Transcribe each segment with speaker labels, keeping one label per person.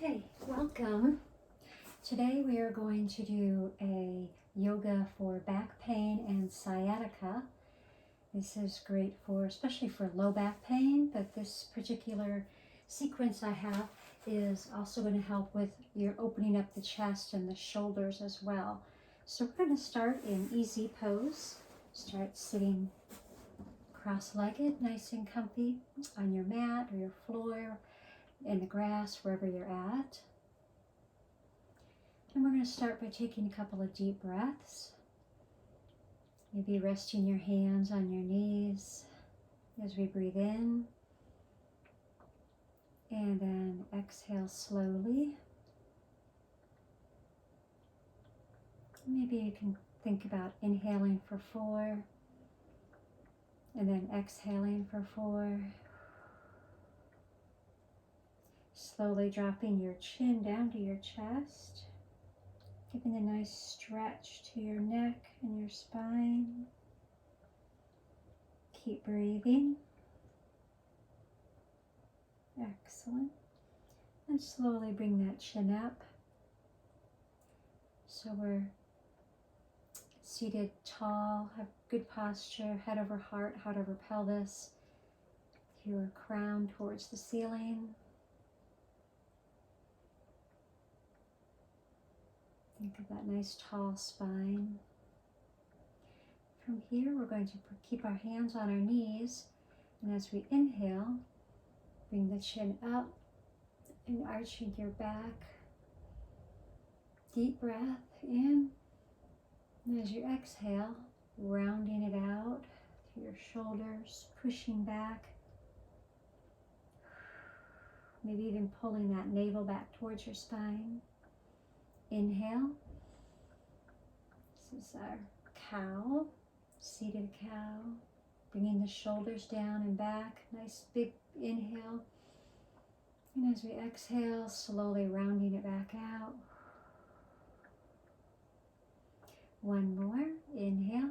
Speaker 1: Okay, welcome. Today we are going to do a yoga for back pain and sciatica. This is great for, especially for low back pain, but this particular sequence I have is also going to help with your opening up the chest and the shoulders as well. So we're going to start in easy pose. Start sitting cross-legged, nice and comfy on your mat or your floor, in the grass, wherever you're at. And we're going to start by taking a couple of deep breaths. Maybe resting your hands on your knees as we breathe in. And then exhale slowly. Maybe you can think about inhaling for 4. And then exhaling for 4. Slowly dropping your chin down to your chest, giving a nice stretch to your neck and your spine. Keep breathing. Excellent. And slowly bring that chin up. So we're seated tall, have good posture, head over heart over pelvis, your crown towards the ceiling. Think of that nice tall spine. From here, we're going to keep our hands on our knees, and as we inhale, bring the chin up and arching your back. Deep breath in, and as you exhale, rounding it out through your shoulders, pushing back. Maybe even pulling that navel back towards your spine. Inhale. This is our cow, seated cow. Bringing the shoulders down and back. Nice big inhale. And as we exhale, slowly rounding it back out. One more. Inhale.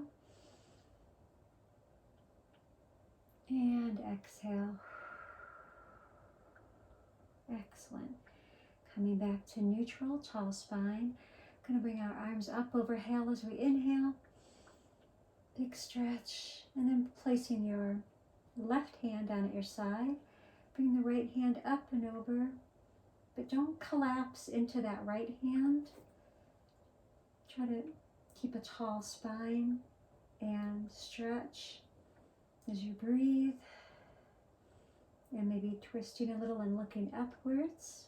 Speaker 1: And exhale. Excellent. Coming back to neutral, tall spine. Going to bring our arms up overhead as we inhale. Big stretch. And then placing your left hand down at your side. Bring the right hand up and over. But don't collapse into that right hand. Try to keep a tall spine and stretch as you breathe. And maybe twisting a little and looking upwards.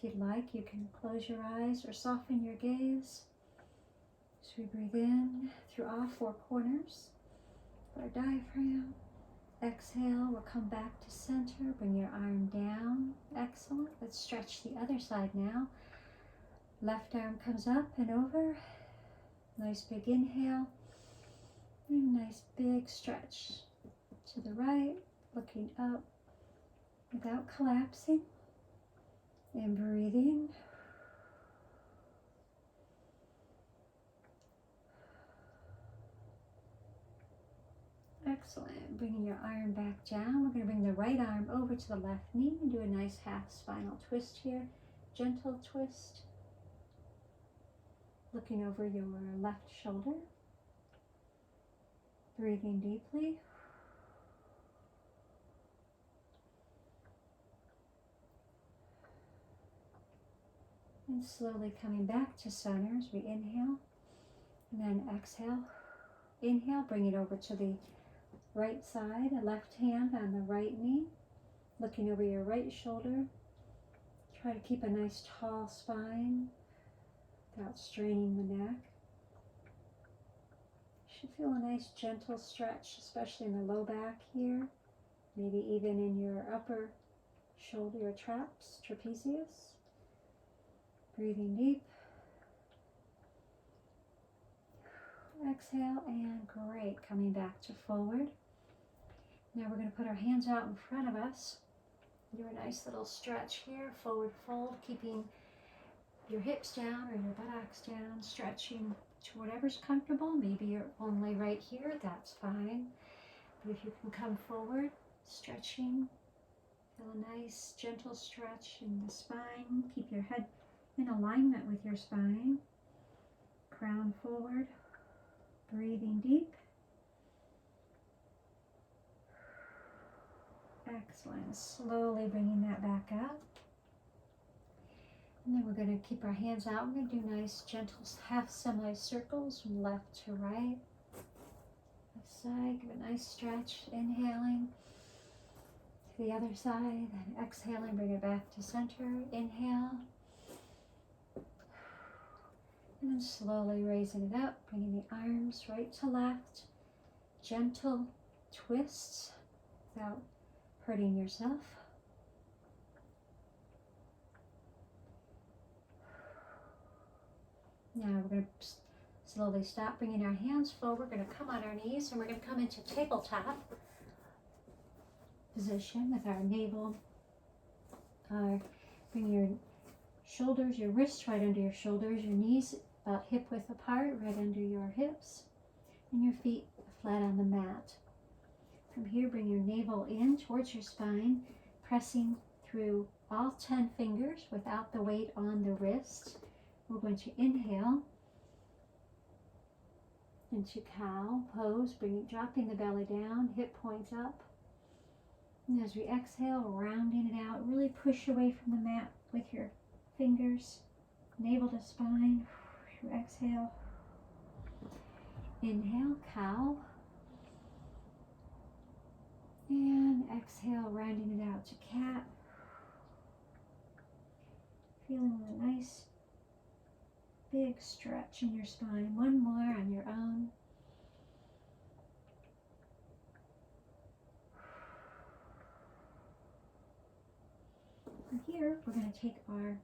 Speaker 1: If you'd like, you can close your eyes or soften your gaze. As we breathe in through all 4 corners of our diaphragm. Exhale, we'll come back to center. Bring your arm down. Excellent. Let's stretch the other side now. Left arm comes up and over. Nice big inhale. And nice big stretch to the right, looking up without collapsing. And breathing. Excellent. Bringing your arm back down. We're going to bring the right arm over to the left knee and do a nice half spinal twist here. Gentle twist. Looking over your left shoulder. Breathing deeply. And slowly coming back to center as we inhale. And then exhale. Inhale, bring it over to the right side, a left hand on the right knee. Looking over your right shoulder. Try to keep a nice tall spine without straining the neck. You should feel a nice gentle stretch, especially in the low back here. Maybe even in your upper shoulder, your trapezius. Breathing deep. Exhale and great. Coming back to forward. Now we're going to put our hands out in front of us. Do a nice little stretch here. Forward fold, keeping your hips down or your buttocks down, stretching to whatever's comfortable. Maybe you're only right here, that's fine. But if you can come forward, stretching Feel a nice gentle stretch in the spine. Keep your head in alignment with your spine. Crown forward. Breathing deep. Excellent. Slowly bringing that back up. And then we're going to keep our hands out. We're going to do nice, gentle, half semicircles from left to right. Left side, give a nice stretch. Inhaling to the other side. Then exhaling, bring it back to center. Inhale. And then slowly raising it up, bringing the arms right to left. Gentle twists without hurting yourself. Now we're going to slowly stop, bringing our hands forward. We're going to come on our knees and we're going to come into tabletop position with our navel. Bring your shoulders, your wrists right under your shoulders, your knees about hip width apart, right under your hips, and your feet flat on the mat. From here, bring your navel in towards your spine, pressing through all 10 fingers without the weight on the wrist. We're going to inhale into cow pose, dropping the belly down, hip points up. And as we exhale, rounding it out, really push away from the mat with your fingers, navel to spine. Exhale. Inhale, cow. And exhale, rounding it out to cat. Feeling a nice big stretch in your spine. One more on your own. From here, we're going to take our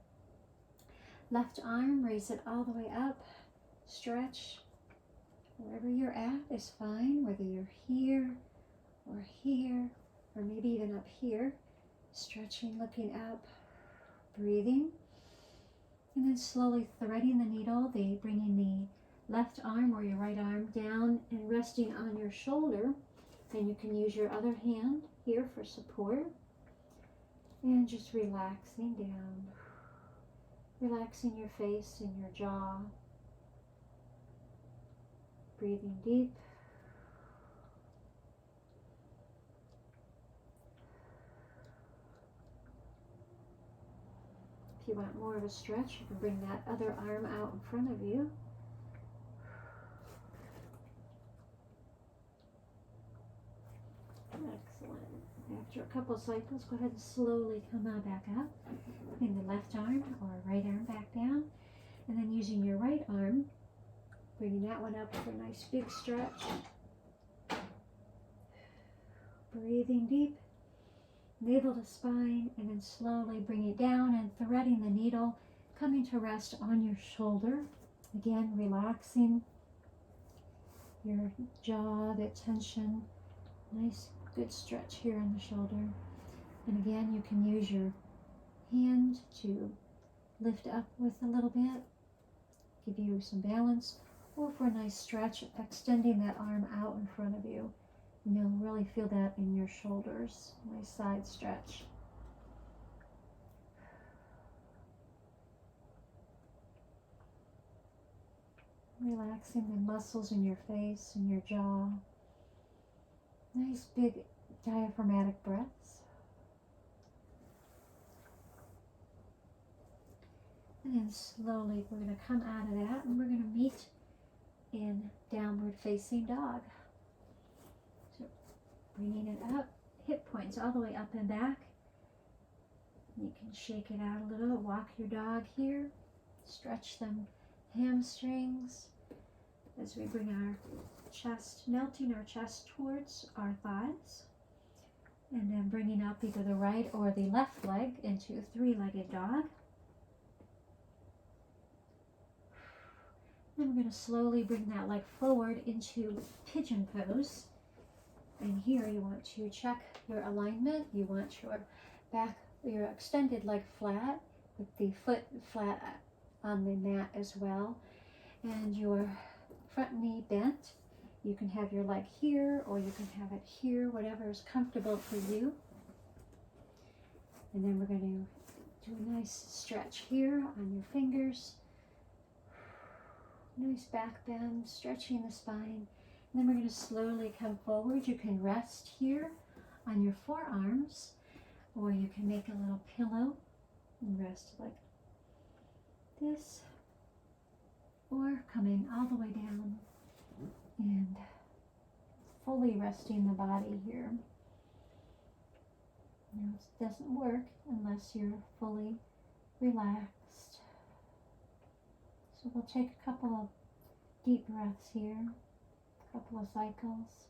Speaker 1: left arm, raise it all the way up, stretch. Wherever you're at is fine, whether you're here, or maybe even up here. Stretching, looking up, breathing. And then slowly threading the needle, bringing the left arm or your right arm down and resting on your shoulder. Then you can use your other hand here for support. And just relaxing down. Relaxing your face and your jaw. Breathing deep. If you want more of a stretch, you can bring that other arm out in front of you. Excellent. After a couple cycles, go ahead and slowly come on back up. Bring the left arm or right arm back down. And then using your right arm, bringing that one up for a nice big stretch. Breathing deep. Navel to spine, and then slowly bring it down and threading the needle, coming to rest on your shoulder. Again, relaxing your jaw, the tension. Nice, good stretch here on the shoulder. And again, you can use your hand to lift up with a little bit, give you some balance, or for a nice stretch, extending that arm out in front of you. And you'll really feel that in your shoulders. Nice side stretch. Relaxing the muscles in your face and your jaw. Nice big diaphragmatic breaths. And then slowly we're going to come out of that and we're going to meet in downward facing dog. Bringing it up, hip points all the way up and back. You can shake it out a little, walk your dog here, stretch them hamstrings as we bring our chest, melting our chest towards our thighs. And then bringing up either the right or the left leg into a three-legged dog. Then we're going to slowly bring that leg forward into pigeon pose. And here you want to check your alignment. You want your back, your extended leg flat with the foot flat on the mat as well. And your front knee bent. You can have your leg here or you can have it here, whatever is comfortable for you. And then we're going to do a nice stretch here on your fingers. Nice back bend, stretching the spine. And then we're going to slowly come forward. You can rest here on your forearms, or you can make a little pillow and rest like this, or coming all the way down and fully resting the body here. Now, this doesn't work unless you're fully relaxed. So we'll take a couple of deep breaths here, a couple of cycles.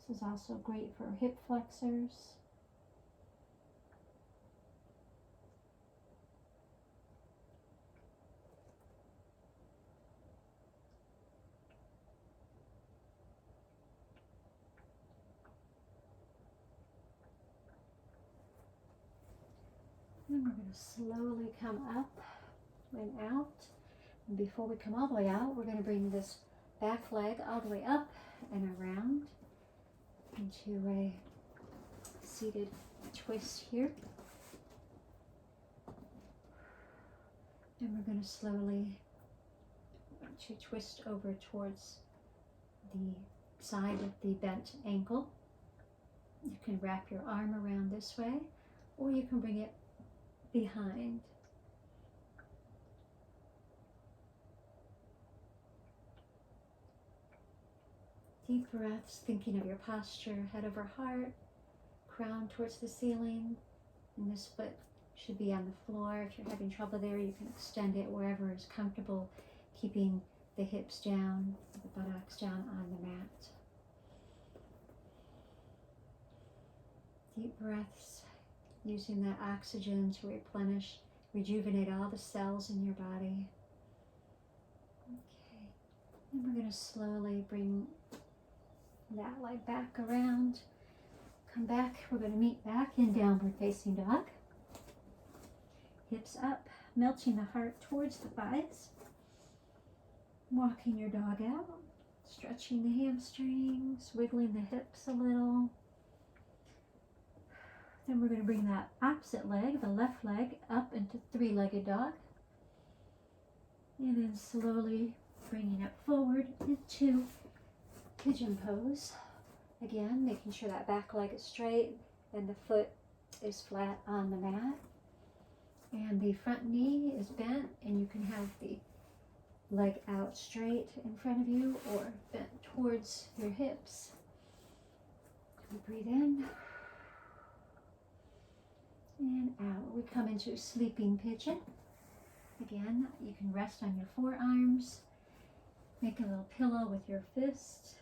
Speaker 1: This is also great for hip flexors. Then we're going to slowly come up and out. And before we come all the way out, we're going to bring this back leg all the way up and around into a seated twist here. And we're going to slowly twist over towards the side of the bent ankle. You can wrap your arm around this way, or you can bring it behind. Deep breaths, thinking of your posture, head over heart, crown towards the ceiling, and this foot should be on the floor. If you're having trouble there, you can extend it wherever is comfortable, keeping the hips down, the buttocks down on the mat. Deep breaths, using that oxygen to replenish, rejuvenate all the cells in your body. Okay, and we're going to slowly bring that leg back around. Come back, we're going to meet back in downward facing dog. Hips up, melting the heart towards the thighs. Walking your dog out, stretching the hamstrings, wiggling the hips a little. Then we're going to bring that opposite leg, the left leg, up into three-legged dog. And then slowly bringing it forward into pigeon pose. Again, making sure that back leg is straight and the foot is flat on the mat. And the front knee is bent, and you can have the leg out straight in front of you or bent towards your hips. We breathe in and out. We come into sleeping pigeon. Again, you can rest on your forearms, make a little pillow with your fist,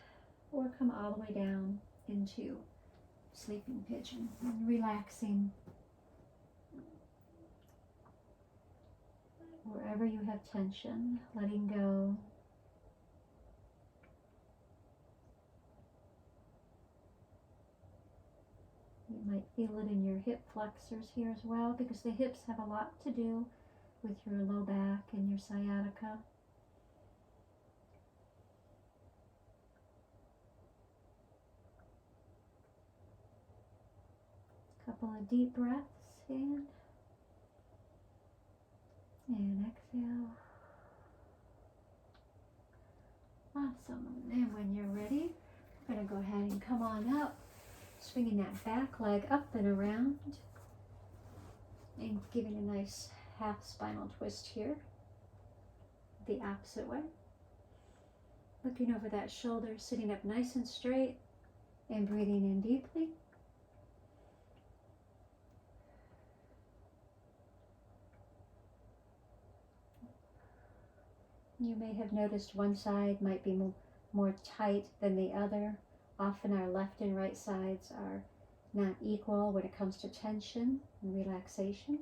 Speaker 1: or come all the way down into sleeping pigeon and relaxing wherever you have tension, letting go. You might feel it in your hip flexors here as well, because the hips have a lot to do with your low back and your sciatica. Couple of deep breaths in and exhale. Awesome. And when you're ready, we're going to go ahead and come on up, swinging that back leg up and around and giving a nice half spinal twist here, the opposite way. Looking over that shoulder, sitting up nice and straight and breathing in deeply. You may have noticed one side might be more tight than the other. Often our left and right sides are not equal when it comes to tension and relaxation.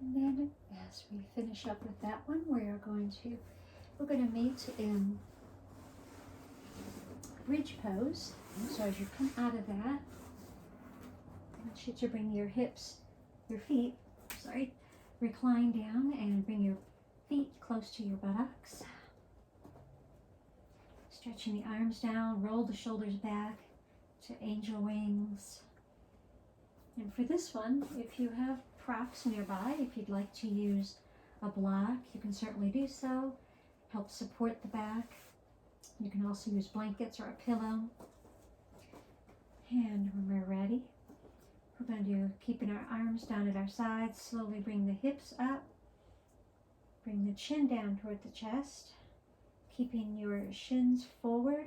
Speaker 1: And then as we finish up with that one, we're going to meet in bridge pose. So as you come out of that, I want you to bring your feet, recline down and bring your feet close to your buttocks. Stretching the arms down, roll the shoulders back to angel wings. And for this one, if you have props nearby, if you'd like to use a block, you can certainly do so. Help support the back. You can also use blankets or a pillow. And when we're ready, we're going to do keeping our arms down at our sides. Slowly bring the hips up. Bring the chin down toward the chest. Keeping your shins forward.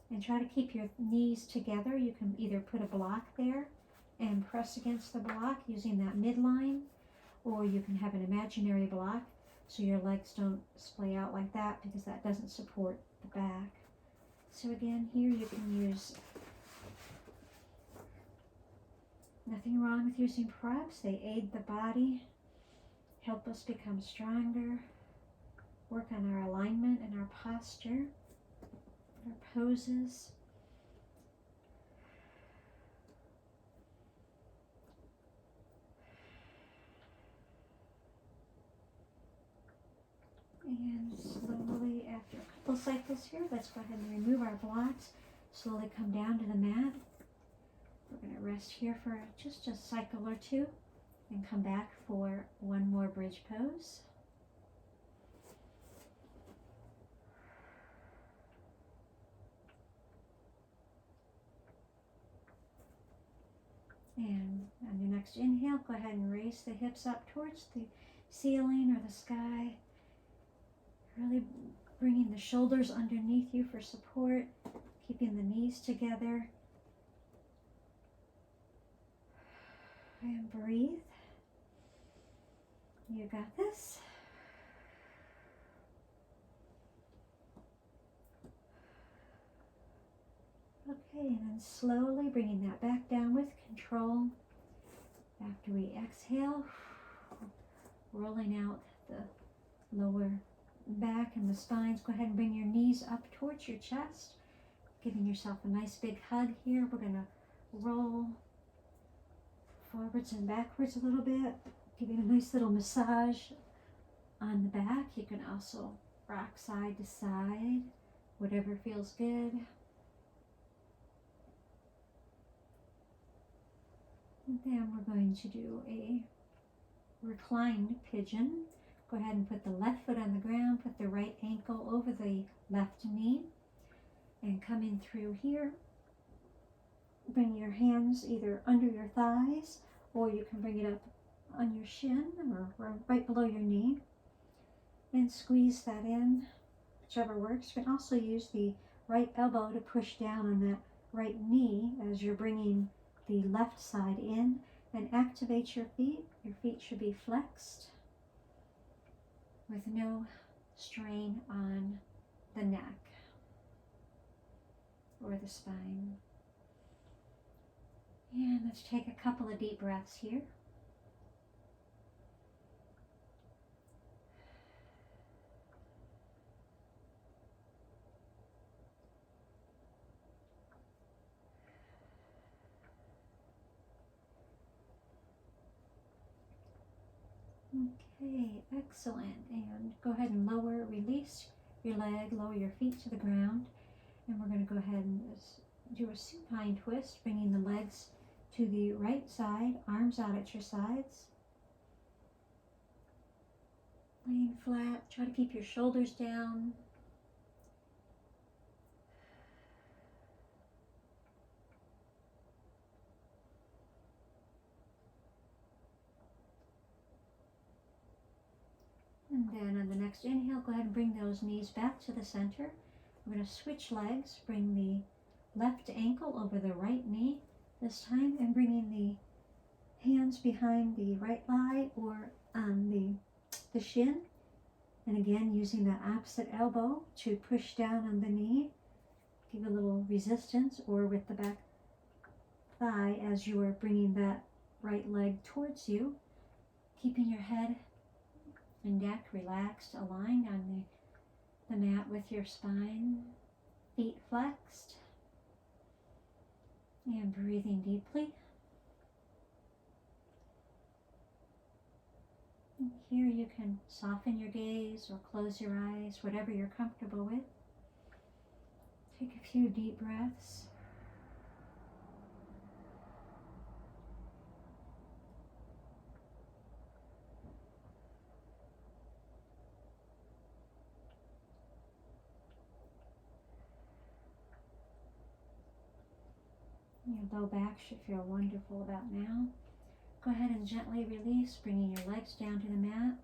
Speaker 1: And try to keep your knees together. You can either put a block there and press against the block using that midline. Or you can have an imaginary block so your legs don't splay out like that, because that doesn't support the back. So again, here you can use, nothing wrong with using props. They aid the body, help us become stronger, work on our alignment and our posture, our poses. And slowly, after a couple cycles here, let's go ahead and remove our blocks. Slowly come down to the mat. We're going to rest here for just a cycle or two and come back for one more bridge pose. And on your next inhale, go ahead and raise the hips up towards the ceiling or the sky. Really bringing the shoulders underneath you for support, keeping the knees together. And breathe. You got this. Okay, and then slowly bringing that back down with control. After we exhale, rolling out the lower back and the spines. Go ahead and bring your knees up towards your chest, giving yourself a nice big hug here. We're going to roll forwards and backwards a little bit, giving a nice little massage on the back. You can also rock side to side, whatever feels good. And then we're going to do a reclined pigeon. Go ahead and put the left foot on the ground, put the right ankle over the left knee, and come in through here. Bring your hands either under your thighs, or you can bring it up on your shin or right below your knee, and squeeze that in, whichever works. You can also use the right elbow to push down on that right knee as you're bringing the left side in, and activate your feet. Your feet should be flexed with no strain on the neck or the spine. And let's take a couple of deep breaths here. Okay, excellent. And go ahead and release your leg, lower your feet to the ground. And we're going to go ahead and do a supine twist, bringing the legs to the right side, arms out at your sides. Laying flat, try to keep your shoulders down. And then on the next inhale, go ahead and bring those knees back to the center. We're going to switch legs, bring the left ankle over the right knee this time, and bringing the hands behind the right thigh or on the shin. And again, using the opposite elbow to push down on the knee. Give a little resistance, or with the back thigh as you are bringing that right leg towards you. Keeping your head and neck relaxed, aligned on the mat with your spine, feet flexed, and breathing deeply. And here you can soften your gaze or close your eyes, whatever you're comfortable with. Take a few deep breaths. Your low back should feel wonderful about now. Go ahead and gently release, bringing your legs down to the mat.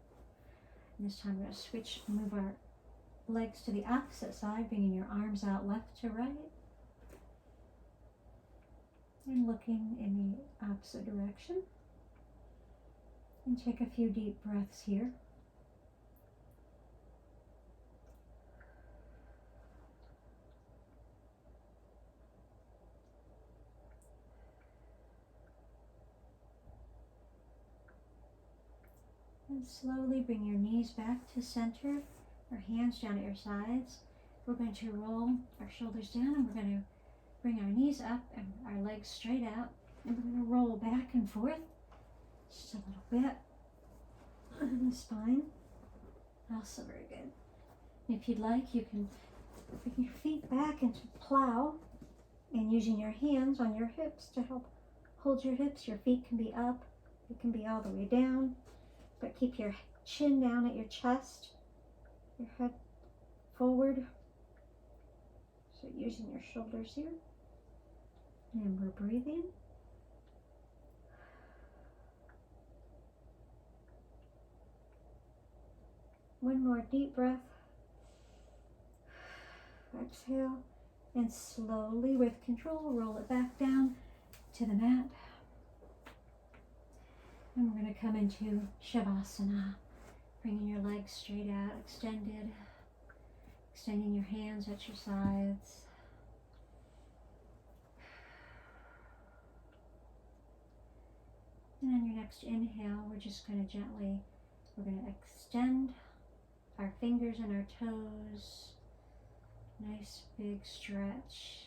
Speaker 1: And this time we're going to switch, move our legs to the opposite side, bringing your arms out left to right. And looking in the opposite direction. And take a few deep breaths here. And slowly bring your knees back to center, or hands down at your sides. We're going to roll our shoulders down, and we're going to bring our knees up and our legs straight out. And we're going to roll back and forth just a little bit on the spine. Also very good. And if you'd like, you can bring your feet back into plow, and using your hands on your hips to help hold your hips. Your feet can be up, it can be all the way down. But keep your chin down at your chest, your head forward. So using your shoulders here. And we're breathing. One more deep breath. Exhale. And slowly, with control, roll it back down to the mat. And we're going to come into Shavasana, bringing your legs straight out, extended, extending your hands at your sides. And on your next inhale, we're just going to we're going to extend our fingers and our toes. Nice big stretch.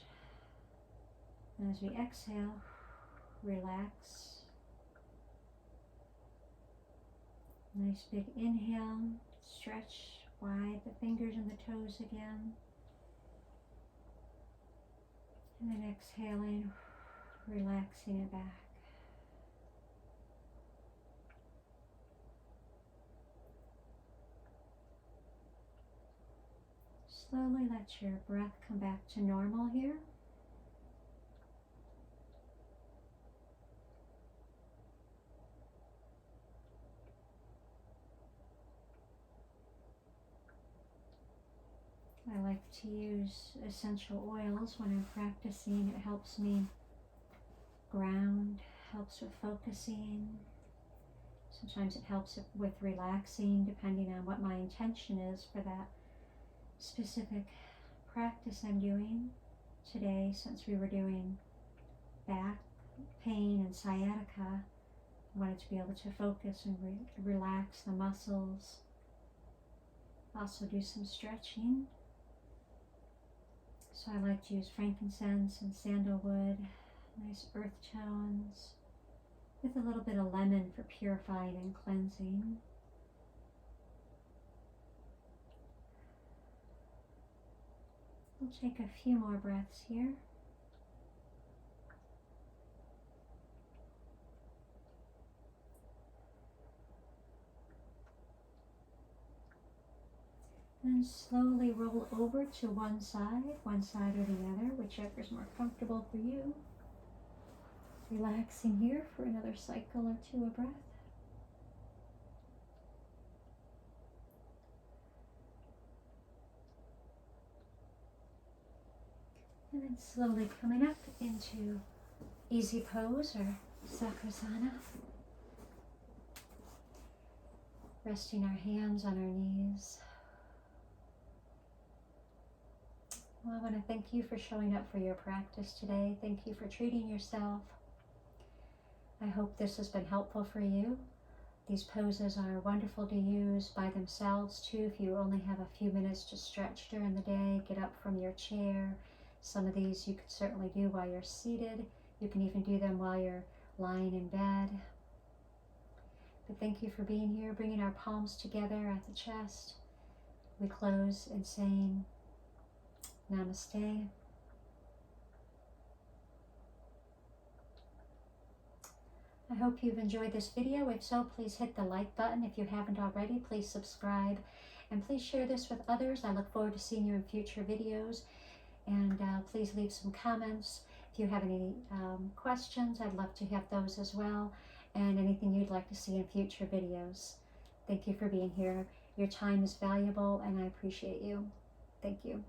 Speaker 1: And as we exhale, relax. Nice big inhale, stretch wide the fingers and the toes again. And then exhaling, relaxing it back. Slowly let your breath come back to normal here. I like to use essential oils when I'm practicing. It helps me ground, helps with focusing. Sometimes it helps with relaxing, depending on what my intention is for that specific practice I'm doing. Today, since we were doing back pain and sciatica, I wanted to be able to focus and relax the muscles. Also do some stretching. So I like to use frankincense and sandalwood, nice earth tones, with a little bit of lemon for purifying and cleansing. We'll take a few more breaths here. Then slowly roll over to one side or the other, whichever is more comfortable for you. Relaxing here for another cycle or two of breath. And then slowly coming up into easy pose or Sakrasana. Resting our hands on our knees. Well, I want to thank you for showing up for your practice today. Thank you for treating yourself. I hope this has been helpful for you. These poses are wonderful to use by themselves too. If you only have a few minutes to stretch during the day, get up from your chair. Some of these you could certainly do while you're seated. You can even do them while you're lying in bed. But thank you for being here, bringing our palms together at the chest. We close in saying Namaste, I hope you've enjoyed this video. If so, please hit the like button. If you haven't already, please subscribe. And please share this with others. I look forward to seeing you in future videos. And please leave some comments. If you have any questions, I'd love to have those as well. And anything you'd like to see in future videos. Thank you for being here. Your time is valuable and I appreciate you. Thank you.